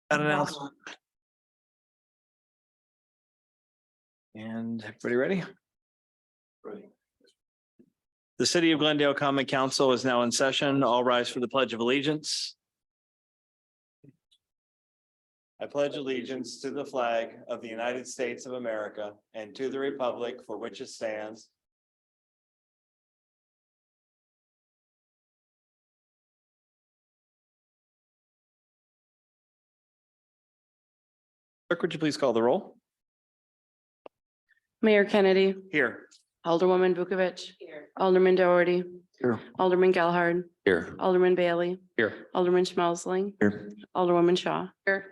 That announcement. And everybody ready? Ready. The City of Glendale Common Council is now in session. All rise for the Pledge of Allegiance. I pledge allegiance to the flag of the United States of America and to the republic for which it stands. Clerk, would you please call the roll? Mayor Kennedy, Here. Alderwoman Vukovic. Alderman Doherty. Here. Alderman Gelhardt. Here. Alderman Bailey. Here. Alderman Schmelzling. Here. Alderwoman Shaw. Here.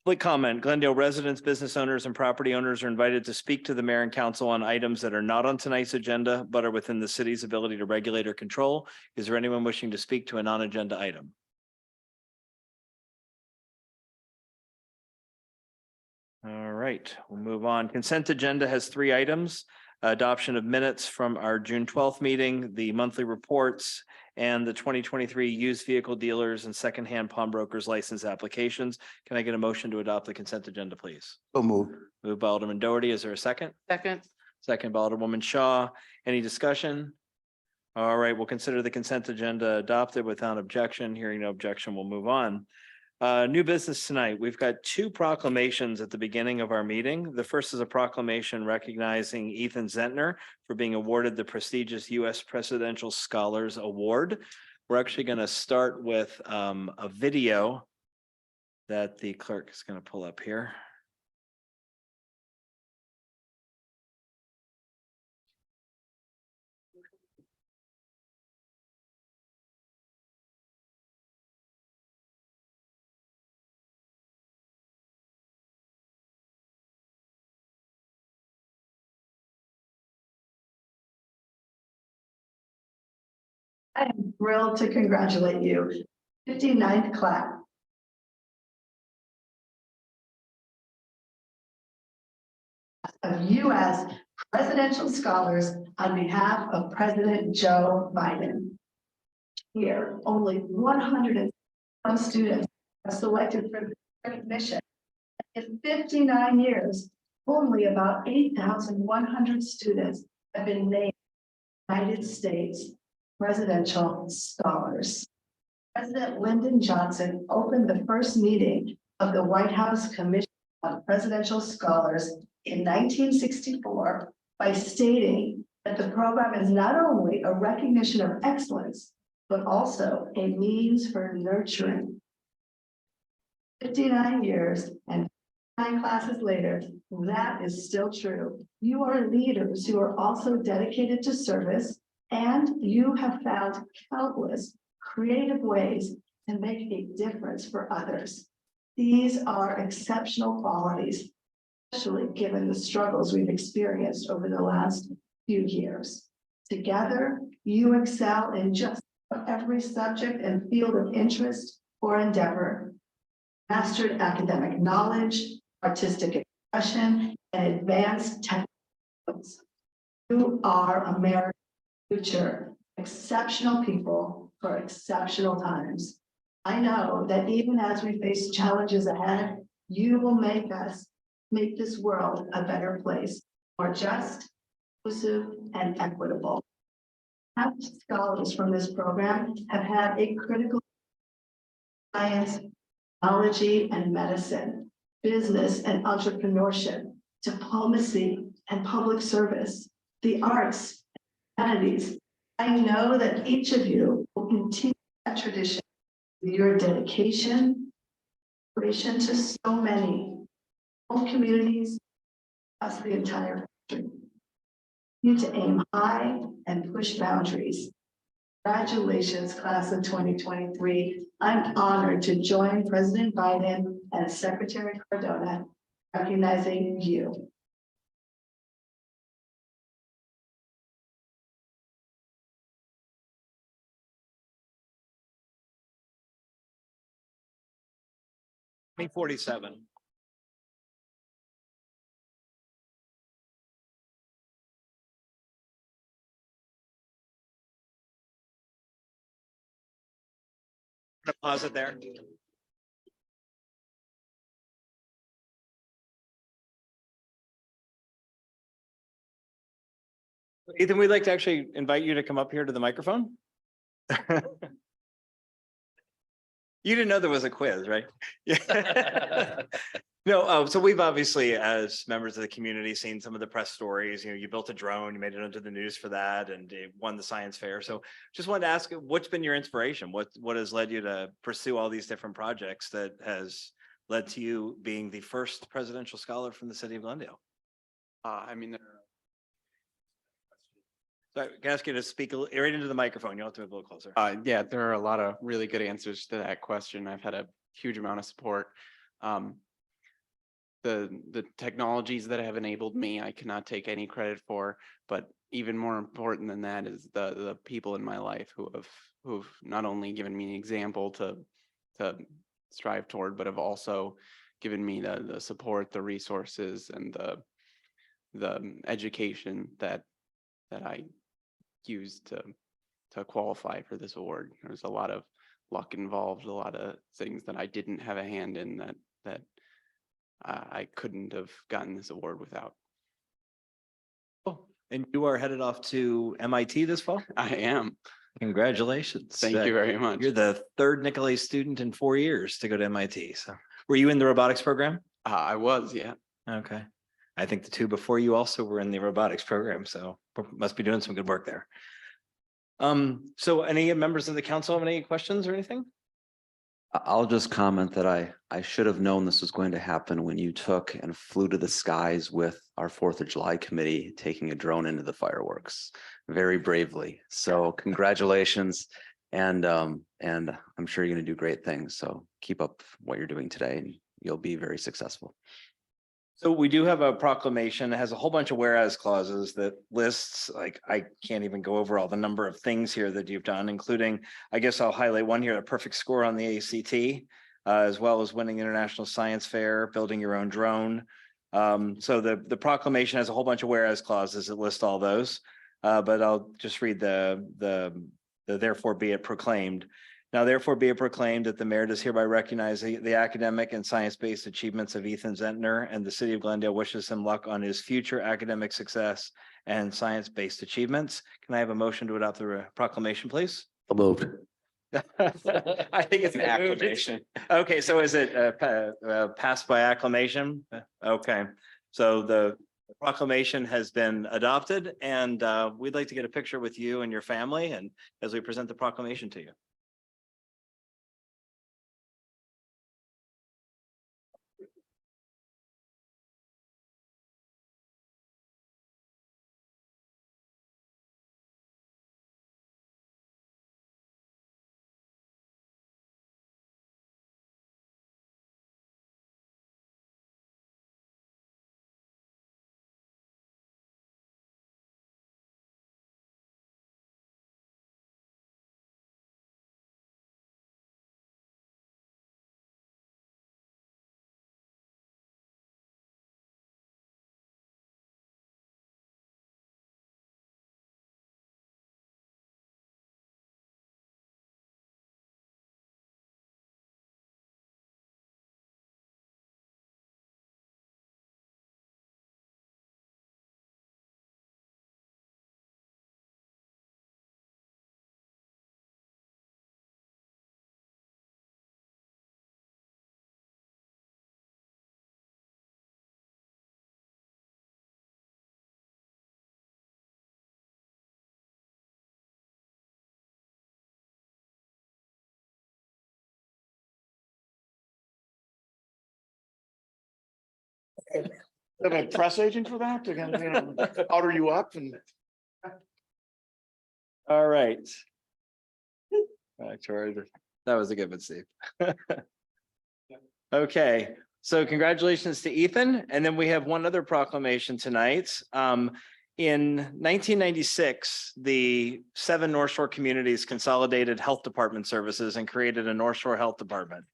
Public comment. Glendale residents, business owners, and property owners are invited to speak to the mayor and council on items that are not on tonight's agenda, but are within the city's ability to regulate or control. Is there anyone wishing to speak to a non-agenda item? All right, we'll move on. Consent agenda has 3 items. Adoption of minutes from our June 12th meeting, the monthly reports, and the 2023 used vehicle dealers and secondhand pawnbrokers license applications. Can I get a motion to adopt the consent agenda, please? So moved. Moved by Alderman Doherty. Is there a second? Second. Second by Alderwoman Shaw. Any discussion? All right, we'll consider the consent agenda adopted without objection. Hearing no objection, we'll move on. New business tonight. We've got 2 proclamations at the beginning of our meeting. The first is a proclamation recognizing Ethan Zentner for being awarded the prestigious U.S. Presidential Scholars Award. We're actually going to start with a video that the clerk is going to pull up here. I am thrilled to congratulate you. 59th class. Of U.S. presidential scholars on behalf of President Joe Biden. Here, only 101 students are selected for recognition. In 59 years, only about 8,100 students have been named United States Presidential Scholars. President Lyndon Johnson opened the first meeting of the White House Commission on Presidential Scholars in 1964 by stating that the program is not only a recognition of excellence, but also a means for nurturing. 59 years and 9 classes later, that is still true. You are leaders who are also dedicated to service, and you have found countless creative ways to make a difference for others. These are exceptional qualities, especially given the struggles we've experienced over the last few years. Together, you excel in just every subject and field of interest or endeavor, mastered academic knowledge, artistic expression, and advanced techniques. You are America's future, exceptional people for exceptional times. I know that even as we face challenges ahead, you will make this world a better place, more just, inclusive, and equitable. Half scholars from this program have had a critical science, technology, and medicine, business and entrepreneurship, diplomacy and public service, the arts, humanities. I know that each of you will continue that tradition with your dedication, inspiration to so many whole communities across the entire country. You need to aim high and push boundaries. Congratulations, class of 2023. I'm honored to join President Biden and Secretary Cardona recognizing you. $47. Pause it there. Ethan, we'd like to actually invite you to come up here to the microphone. You didn't know there was a quiz, right? Yeah. No, so we've obviously, as members of the community, seen some of the press stories. You know, you built a drone, you made it onto the news for that, and it won the science fair. So just wanted to ask, what's been your inspiration? What has led you to pursue all these different projects that has led to you being the first presidential scholar from the city of Glendale? I mean, So I can ask you to speak right into the microphone. You'll have to move a little closer. yeah, there are a lot of really good answers to that question. I've had a huge amount of support. The technologies that have enabled me, I cannot take any credit for, but even more important than that is the people in my life who've not only given me an example to strive toward, but have also given me the support, the resources, and the education that I used to qualify for this award. There's a lot of luck involved, a lot of things that I didn't have a hand in that I couldn't have gotten this award without. Oh, and you are headed off to MIT this fall? I am. Congratulations. Thank you very much. You're the third Nicolay student in 4 years to go to MIT. So were you in the robotics program? I was, yeah. Okay. I think the two before you also were in the robotics program, so must be doing some good work there. So any members of the council have any questions or anything? I'll just comment that I should have known this was going to happen when you took and flew to the skies with our 4th of July committee, taking a drone into the fireworks very bravely. So congratulations. And I'm sure you're going to do great things. So keep up what you're doing today and you'll be very successful. So we do have a proclamation that has a whole bunch of whereas clauses that lists, like, I can't even go over all the number of things here that you've done, including, I guess I'll highlight one here, a perfect score on the ACT, as well as winning International Science Fair, building your own drone. So the proclamation has a whole bunch of whereas clauses that list all those, but I'll just read the therefore be it proclaimed. Now therefore be it proclaimed that the mayor does hereby recognize the academic and science-based achievements of Ethan Zentner, and the city of Glendale wishes him luck on his future academic success and science-based achievements. Can I have a motion to adopt the proclamation, please? Moved. I think it's an acclamation. Okay, so is it passed by acclamation? Okay, so the proclamation has been adopted, and we'd like to get a picture with you and your family, and as we present the proclamation to you. Have a press agent for that to kind of, order you up and. All right. Back to our- That was a good one, Steve. Okay, so congratulations to Ethan. And then we have one other proclamation tonight. In 1996, the 7 North Shore communities consolidated health department services and created a North Shore Health Department.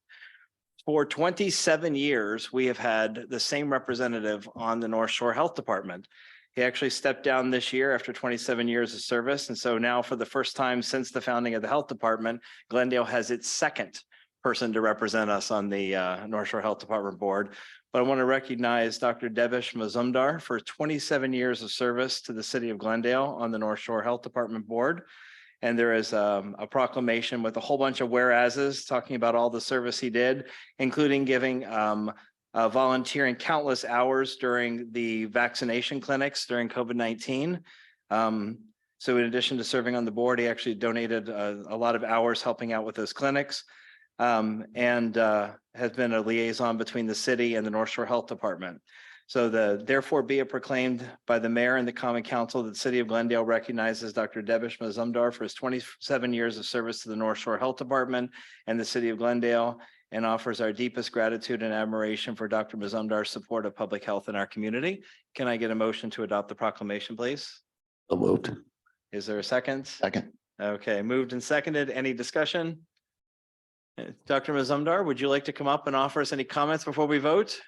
For 27 years, we have had the same representative on the North Shore Health Department. He actually stepped down this year after 27 years of service. And so now, for the first time since the founding of the health department, Glendale has its second person to represent us on the North Shore Health Department Board. But I want to recognize Dr. Devish Mazumdar for 27 years of service to the city of Glendale on the North Shore Health Department Board. And there is a proclamation with a whole bunch of whereases talking about all the service he did, including giving volunteering countless hours during the vaccination clinics during COVID-19. So in addition to serving on the board, he actually donated a lot of hours helping out with those clinics, and has been a liaison between the city and the North Shore Health Department. So therefore be it proclaimed by the mayor and the common council that the city of Glendale recognizes Dr. Devish Mazumdar for his 27 years of service to the North Shore Health Department and the city of Glendale, and offers our deepest gratitude and admiration for Dr. Mazumdar's support of public health in our community. Can I get a motion to adopt the proclamation, please? So moved. Is there a second? Second. Okay, moved and seconded. Any discussion? Dr. Mazumdar, would you like to come up and offer us any comments before we vote?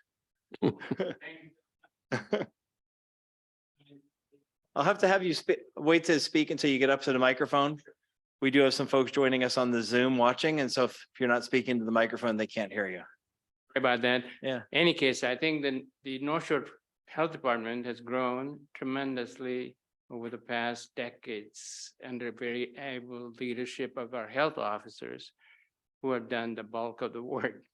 I'll have to have you wait to speak until you get up to the microphone. We do have some folks joining us on the Zoom watching, and so if you're not speaking to the microphone, they can't hear you. About that. Yeah. Any case, I think the North Shore Health Department has grown tremendously over the past decades under very able leadership of our health officers who have done the bulk of the work.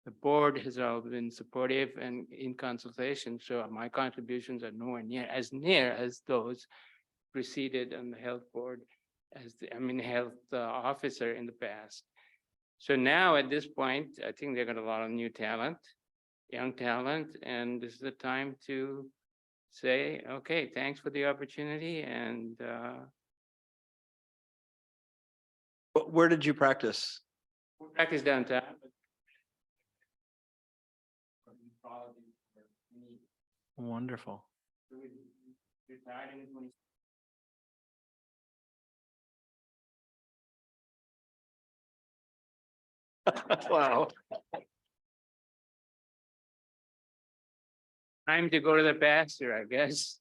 The board has all been supportive and in consultation, so my contributions are nowhere near as those preceded on the health board as health officer in the past. So now at this point, I think they've got a lot of new talent, young talent, and this is the time to say, okay, thanks for the opportunity. And Where did you practice? practice downtown. Wonderful. Retired in 20. Wow. Time to go to the pasture, I guess.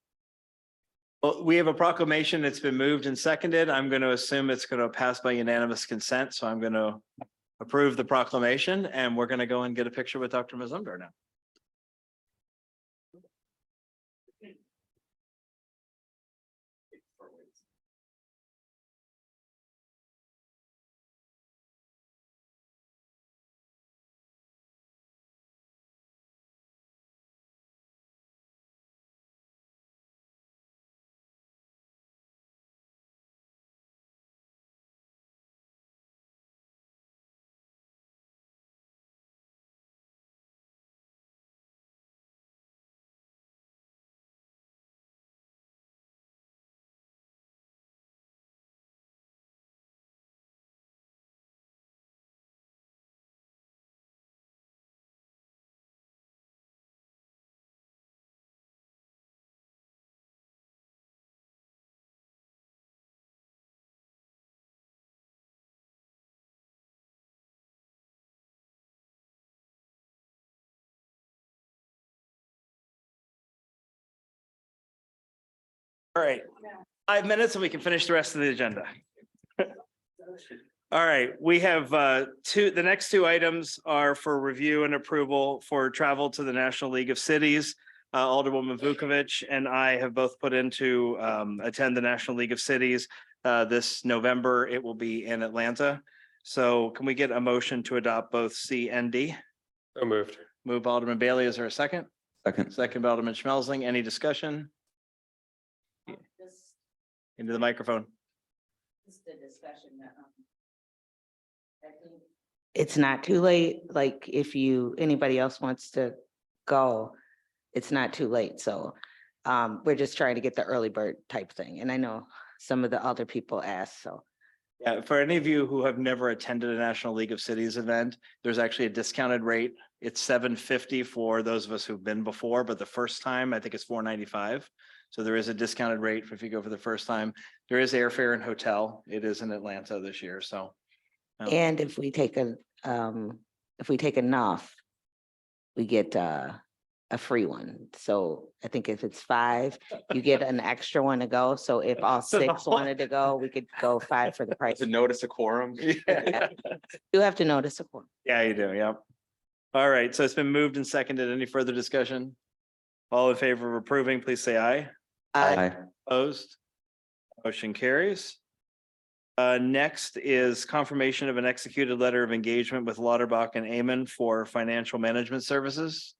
Well, we have a proclamation. It's been moved and seconded. I'm going to assume it's going to pass by unanimous consent. So I'm going to approve the proclamation, and we're going to go and get a picture with Dr. Mazumdar now. All right, 5 minutes and we can finish the rest of the agenda. All right, we have the next two items are for review and approval for travel to the National League of Cities. Alderwoman Vukovic and I have both put in to attend the National League of Cities this November. It will be in Atlanta. So can we get a motion to adopt both C and D? So moved. Move Alderman Bailey. Is there a second? Second. Second by Alderman Schmelzling. Any discussion? Into the microphone. It's not too late. Like if anybody else wants to go, it's not too late. So we're just trying to get the early bird type thing. And I know some of the other people asked, so. Yeah, for any of you who have never attended a National League of Cities event, there's actually a discounted rate. It's $750 for those of us who've been before, but the first time I think it's $495. So there is a discounted rate if you go for the first time. There is airfare and hotel. It is in Atlanta this year, so. And if we take enough, we get a free one. So I think if it's 5, you get an extra one to go. So if all So the 6 whole- wanted to go, we could go 5 for the price. notice a quorum. You have to notice a quorum. Yeah, you do, yep. All right, so it's been moved and seconded. Any further discussion? All in favor of approving, please say aye. Aye. Opposed? Motion carries. Next is confirmation of an executed letter of engagement with Lauterbach and Amen for financial management services.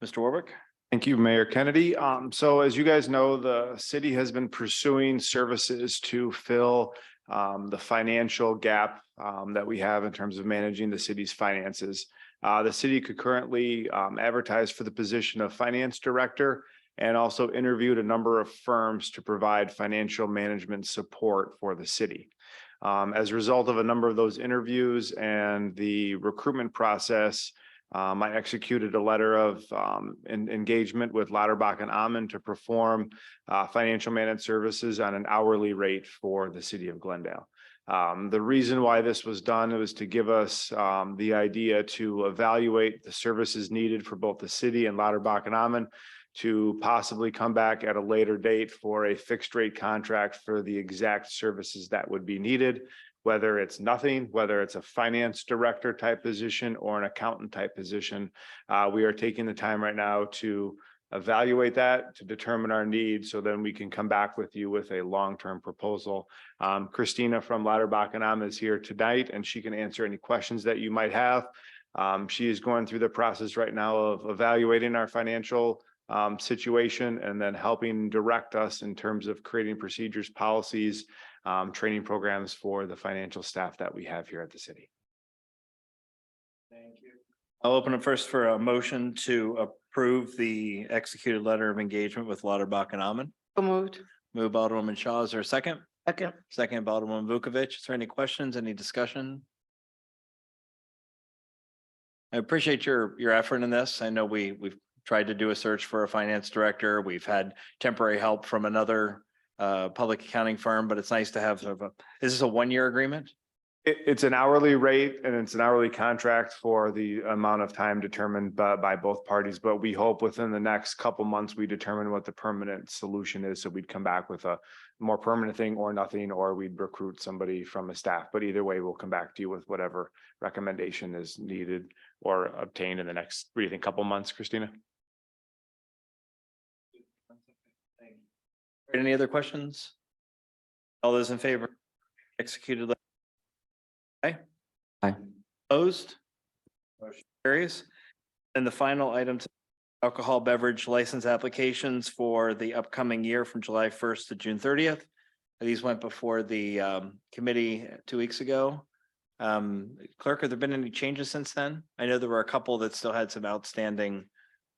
Mr. Warwick? Thank you, Mayor Kennedy. So as you guys know, the city has been pursuing services to fill the financial gap that we have in terms of managing the city's finances. The city could currently advertise for the position of finance director and also interviewed a number of firms to provide financial management support for the city. As a result of a number of those interviews and the recruitment process, I executed a letter of engagement with Lauterbach and Amen to perform financial management services on an hourly rate for the city of Glendale. The reason why this was done was to give us the idea to evaluate the services needed for both the city and Lauterbach and Amen to possibly come back at a later date for a fixed rate contract for the exact services that would be needed, whether it's nothing, whether it's a finance director type position or an accountant type position. We are taking the time right now to evaluate that, to determine our needs, so then we can come back with you with a long-term proposal. Christina from Lauterbach and Amen is here tonight, and she can answer any questions that you might have. She is going through the process right now of evaluating our financial situation and then helping direct us in terms of creating procedures, policies, training programs for the financial staff that we have here at the city. Thank you. I'll open it first for a motion to approve the executed letter of engagement with Lauterbach and Amen. So moved. Move by Alderwoman Shaw. Is there a second? Second. Second by Alderwoman Vukovic. Is there any questions, any discussion? I appreciate your effort in this. I know we've tried to do a search for a finance director. We've had temporary help from another public accounting firm, but it's nice to have sort of is this a 1-year agreement? It's an hourly rate and it's an hourly contract for the amount of time determined by both parties. But we hope within the next couple months, we determine what the permanent solution is. So we'd come back with a more permanent thing or nothing, or we'd recruit somebody from a staff. But either way, we'll come back to you with whatever recommendation is needed or obtained in the next, what do you think, couple months, Christina? Any other questions? All those in favor? Executed. Aye. Aye. Opposed? Motion carries. And the final item, alcohol beverage license applications for the upcoming year from July 1st to June 30th. These went before the committee 2 weeks ago. Clerk, have there been any changes since then? I know there were a couple that still had some outstanding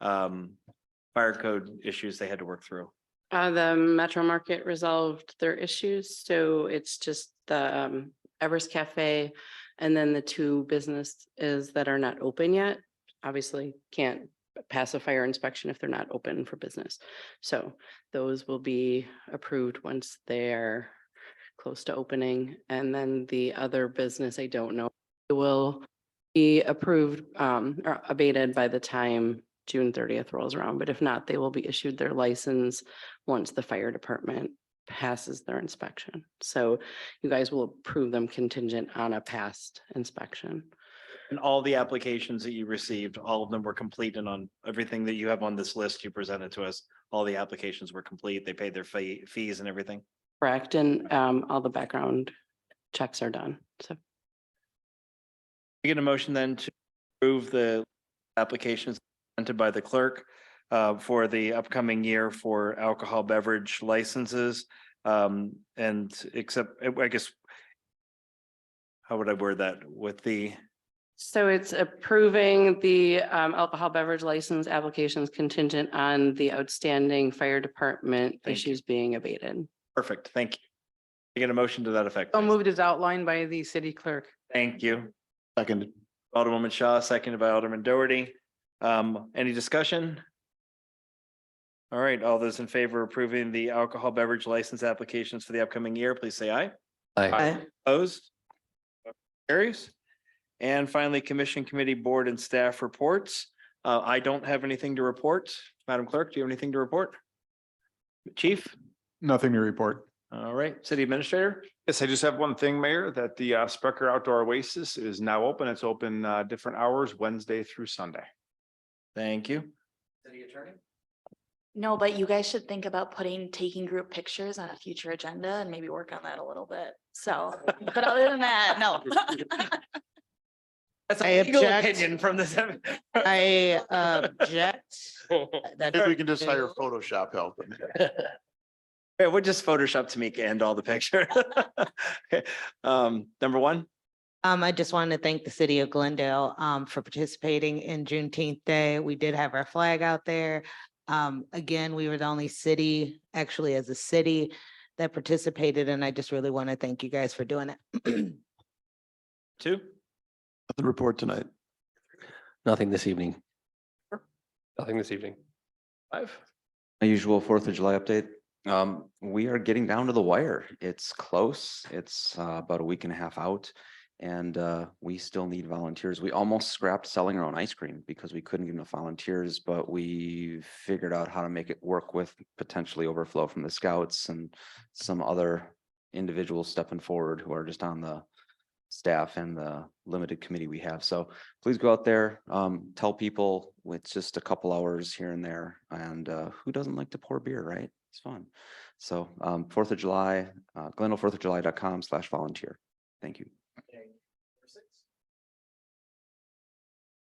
fire code issues they had to work through. The Metro Market resolved their issues, so it's just the Evers Cafe and then the 2 businesses that are not open yet. Obviously can't pass a fire inspection if they're not open for business. So those will be approved once they're close to opening. And then the other business, I don't know, will be approved or abated by the time June 30th rolls around, but if not, they will be issued their license once the fire department passes their inspection. So you guys will approve them contingent on a passed inspection. And all the applications that you received, all of them were complete, and on everything that you have on this list you presented to us, all the applications were complete. They paid their fees and everything. Correct, and all the background checks are done, so. We get a motion then to approve the applications presented by the clerk for the upcoming year for alcohol beverage licenses. And except, I guess, how would I word that with the? So it's approving the alcohol beverage license applications contingent on the outstanding fire department Thank you. issues being abated. Perfect, thank you. I get a motion to that effect. So please? moved as outlined by the city clerk. Thank you. Second. Alderwoman Shaw, seconded by Alderman Doherty. Any discussion? All right, all those in favor of approving the alcohol beverage license applications for the upcoming year, please say aye. Aye. Opposed? Carries. And finally, commission, committee, board and staff reports. I don't have anything to report. Madam Clerk, do you have anything to report? Chief? Nothing to report. All right, City Administrator? Yes, I just have one thing, Mayor, that the Sprecher Outdoor Oasis is now open. It's open different hours, Wednesday through Sunday. Thank you. City Attorney? No, but you guys should think about taking group pictures on a future agenda and maybe work on that a little bit. So, but other than that, no. That's I a legal object. opinion from this. I object. If we can just hire Photoshop help. Yeah, we'll just Photoshop Tamika and all the picture. Okay, number one, I just wanted to thank the city of Glendale for participating in Juneteenth Day. We did have our flag out there. Again, we were the only city, actually as a city, that participated, and I just really want to thank you guys for doing it. two, Nothing to report tonight. Nothing this evening. Nothing this evening. five. A usual Fourth of July update. We are getting down to the wire. It's close. It's about a week and a half out. And we still need volunteers. We almost scrapped selling our own ice cream because we couldn't get enough volunteers, but we figured out how to make it work with potentially overflow from the scouts and some other individuals stepping forward who are just on the staff and the limited committee we have. So please go out there, tell people it's just a couple hours here and there. And who doesn't like to pour beer, right? It's fun. So 4th of July, glendale4thofjuly.com/volunteer. Thank you.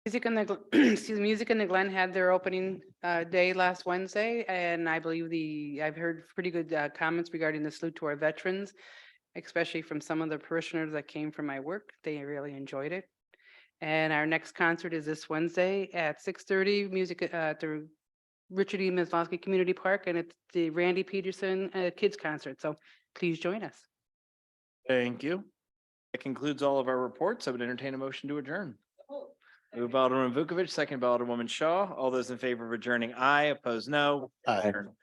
Music in the, excuse me, Music in the Glen had their opening day last Wednesday, and I believe I've heard pretty good comments regarding the salute to our veterans, especially from some of the parishioners that came from my work. They really enjoyed it. And our next concert is this Wednesday at 6:30, music at the Richard E. Maslowski Community Park, and it's the Randy Peterson Kids Concert. So please join us. Thank you. That concludes all of our reports. I would entertain a motion to adjourn. Moved by Alderman Vukovic, second by Alderwoman Shaw. All those in favor of adjourning, aye. Opposed, no. Adjourn.